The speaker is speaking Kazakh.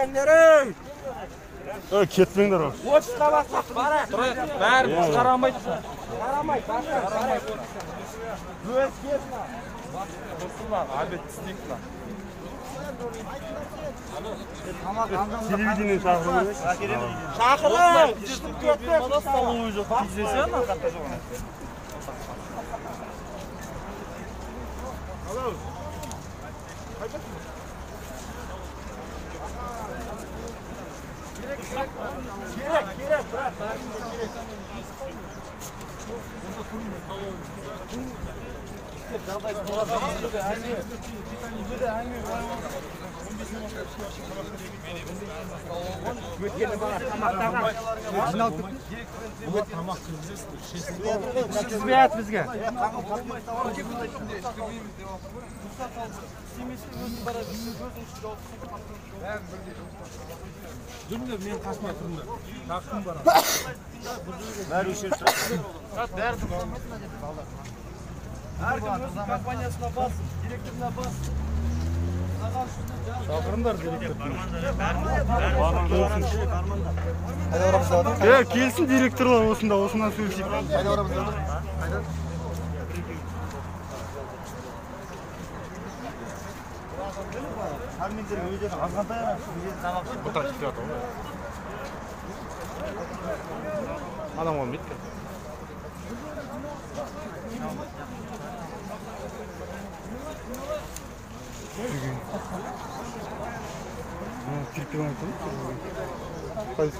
Ендерей! Кетпеңдер ол. 30-қа басақ бара. Бәрі қарамайды. Қарамайды, қарамайды. Өз кетма. Босылар, обед істейікті. Телевидение шақырып. Шақырып! Ішіп кетпек. Столовый жоқ, кездесе ана қата жоқ. Керек, брат. Өткені бара тамақтарға. Жиналып кетті. Бұл тамақ кіргізесіз, Ішкізбейат бізге. Жүріңдер, мен қасыма тұрыңдар. Тақым бар. Бәрі өшіріп тұрады. Әркім өз компаниясына бас, директорына бас. Шақырыңдар директор. Келсін директорлар осында, осынан сөйлесейік. Қайда барамыз? Қайда? Армендер өздері азғантай ана тамақ бұтақ кетіп жатыр ғой. Адам olmaydı. Kirpi olmadı. Hayır,